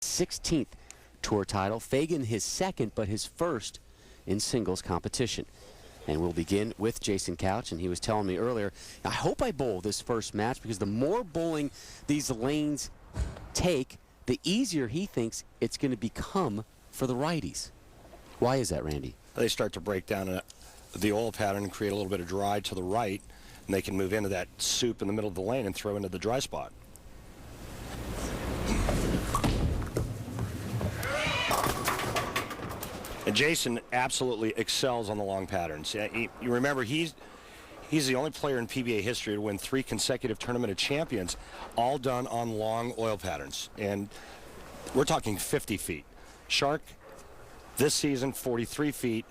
16th tour title. Fagan his second, but his first in singles competition. And we'll begin with Jason Couch, and he was telling me earlier, I hope I bowl this first match because the more bowling these lanes take, the easier he thinks it's going to become for the righties. Why is that, Randy? They start to break down the oil pattern and create a little bit of dry to the right, and they can move into that soup in the middle of the lane and throw into the dry spot. And Jason absolutely excels on the long patterns. You remember, he's the only player in PBA history to win 3 consecutive Tournament of Champions, all done on long oil patterns. And we're talking 50 feet. Shark, this season, 43 feet.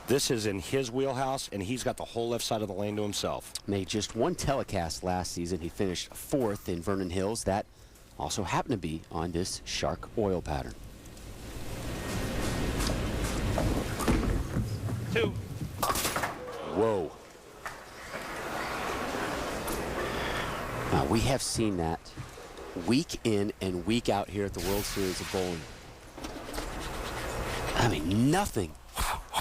This is in his wheelhouse, and he's got the whole left side of the lane to himself. Made just 1 telecast last season. He finished 4th in Vernon Hills. That also happened to be on this Shark oil pattern. 2. Whoa. Now, we have seen that week in and week out here at the World Series of Bowling. I mean, nothing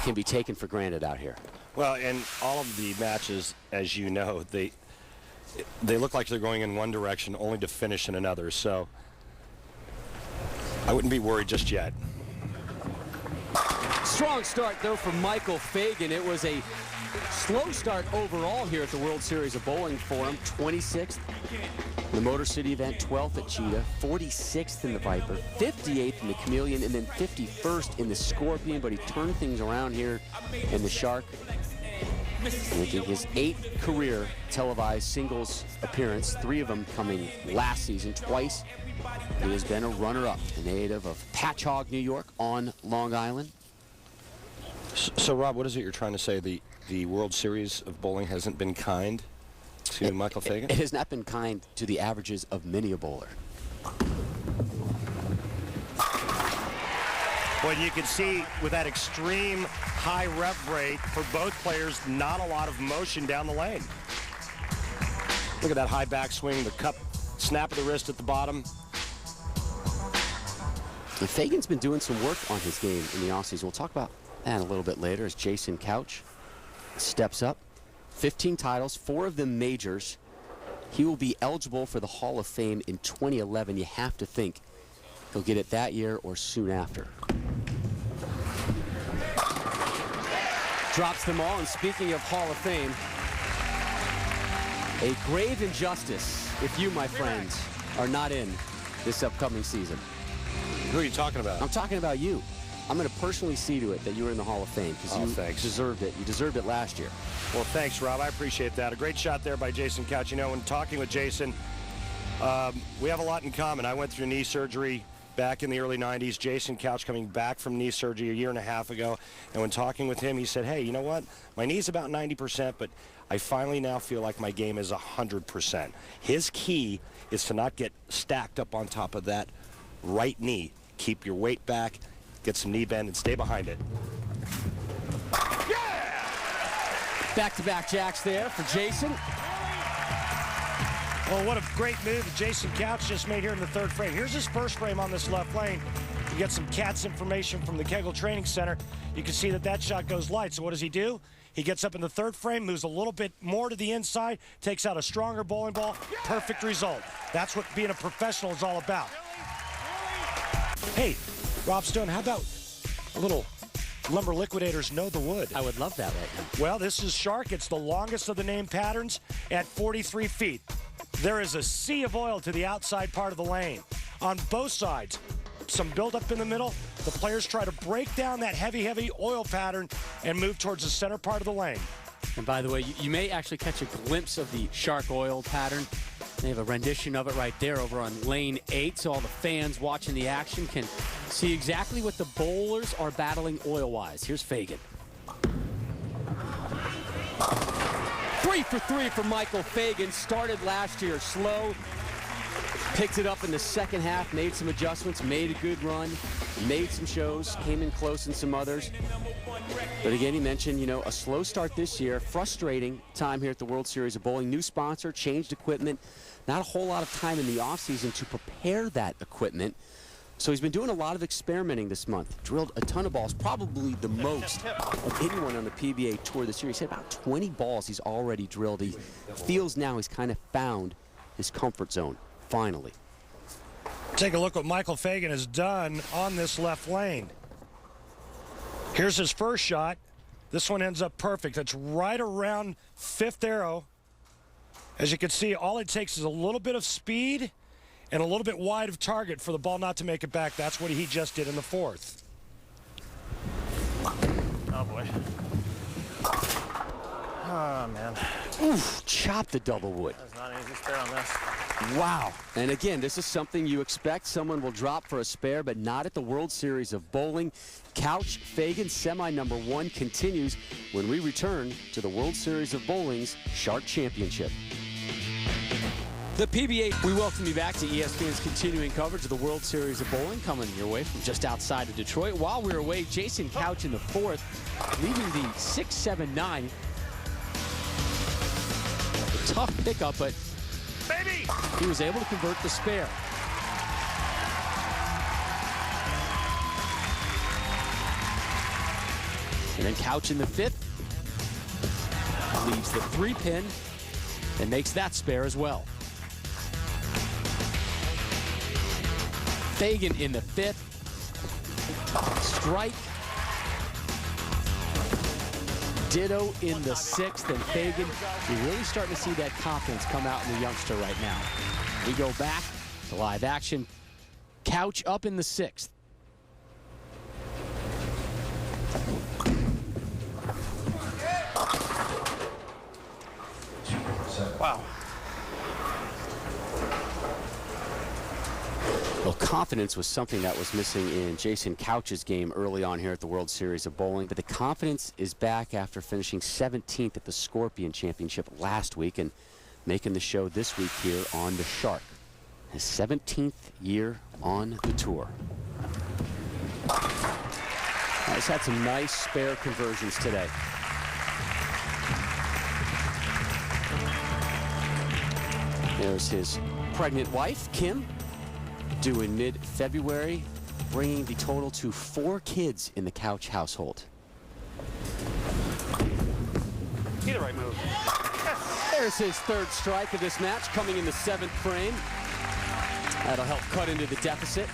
can be taken for granted out here. Well, and all of the matches, as you know, they look like they're going in one direction only to finish in another. So I wouldn't be worried just yet. Strong start, though, for Michael Fagan. It was a slow start overall here at the World Series of Bowling for him. 26th in the Motor City event, 12th at Cheetah, 46th in the Viper, 58th in the Chameleon, and then 51st in the Scorpion. But he turned things around here in the Shark, making his 8th career televised singles appearance, 3 of them coming last season. Twice he has been a runner-up, a native of Patchogue, New York, on Long Island. So, Rob, what is it you're trying to say? The World Series of Bowling hasn't been kind to Michael Fagan? It has not been kind to the averages of many a bowler. Well, you can see with that extreme high rev rate for both players, not a lot of motion down the lane. Look at that high backswing, the cup snap of the wrist at the bottom. And Fagan's been doing some work on his game in the offseason. We'll talk about that a little bit later as Jason Couch steps up. 15 titles, 4 of them majors. He will be eligible for the Hall of Fame in 2011. You have to think he'll get it that year or soon after. Drops them all, and speaking of Hall of Fame, a grave injustice if you, my friends, are not in this upcoming season. Who are you talking about? I'm talking about you. I'm going to personally see to it that you were in the Hall of Fame because you deserved it. You deserved it last year. Well, thanks, Rob. I appreciate that. A great shot there by Jason Couch. You know, when talking with Jason, we have a lot in common. I went through knee surgery back in the early 90s. Jason Couch coming back from knee surgery a year and a half ago. And when talking with him, he said, hey, you know what? My knee's about 90%, but I finally now feel like my game is 100%. His key is to not get stacked up on top of that right knee. Keep your weight back, get some knee bend, and stay behind it. Yeah! Back-to-back jacks there for Jason. Well, what a great move that Jason Couch just made here in the 3rd frame. Here's his 1st frame on this left lane. You get some CATS information from the Kegel Training Center. You can see that that shot goes light. So what does he do? He gets up in the 3rd frame, moves a little bit more to the inside, takes out a stronger bowling ball. Perfect result. That's what being a professional is all about. Hey, Rob Stone, how about a little Lumber Liquidators Know the Wood? I would love that right now. Well, this is Shark. It's the longest of the named patterns at 43 feet. There is a sea of oil to the outside part of the lane. On both sides, some buildup in the middle. The players try to break down that heavy oil pattern and move towards the center part of the lane. And by the way, you may actually catch a glimpse of the Shark oil pattern. They have a rendition of it right there over on lane 8, so all the fans watching the action can see exactly what the bowlers are battling oil-wise. Here's Fagan. 3 for 3 for Michael Fagan. Started last year slow, picked it up in the 2nd half, made some adjustments, made a good run, made some shows, came in close in some others. But again, he mentioned, you know, a slow start this year, frustrating time here at the World Series of Bowling. New sponsor, changed equipment, not a whole lot of time in the offseason to prepare that equipment. So he's been doing a lot of experimenting this month. Drilled a ton of balls, probably the most of anyone on the PBA Tour this year. He's hit about 20 balls he's already drilled. He feels now he's kind of found his comfort zone, finally. Take a look what Michael Fagan has done on this left lane. Here's his first shot. This one ends up perfect. It's right around fifth arrow. As you can see, all it takes is a little bit of speed and a little bit wide of target for the ball not to make it back. That's what he just did in the fourth. Oh, boy. Oh, man. Oof, chopped the double wood. That's not an easy spare on this. Wow. And again, this is something you expect someone will drop for a spare, but not at the World Series of Bowling. Couch Fagan semi number 1 continues when we return to the World Series of Bowling's Shark Championship. The PBA, we welcome you back to ESPN's continuing coverage of the World Series of Bowling, coming your way from just outside of Detroit. While we were away, Jason Couch in the 4th, leaving the 6-7-9. Tough pickup, but he was able to convert the spare. And then Couch in the 5th leaves the 3-pin and makes that spare as well. Fagan in the 5th. Strike. Ditto in the 6th, and Fagan, you're really starting to see that confidence come out in the youngster right now. We go back to live action. Couch up in the 6th. Wow. Well, confidence was something that was missing in Jason Couch's game early on here at the World Series of Bowling, but the confidence is back after finishing 17th at the Scorpion Championship last week and making the show this week here on the Shark. His 17th year on the tour. He's had some nice spare conversions today. There's his pregnant wife, Kim, due in mid-February, bringing the total to 4 kids in the Couch household. See the right move. There's his 3rd strike of this match, coming in the 7th frame. That'll help cut into the deficit.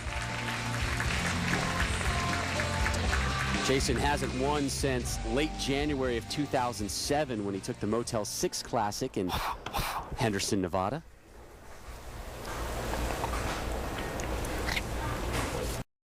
Jason hasn't won since late January of 2007 when he took the Motel 6 Classic in Henderson, Nevada.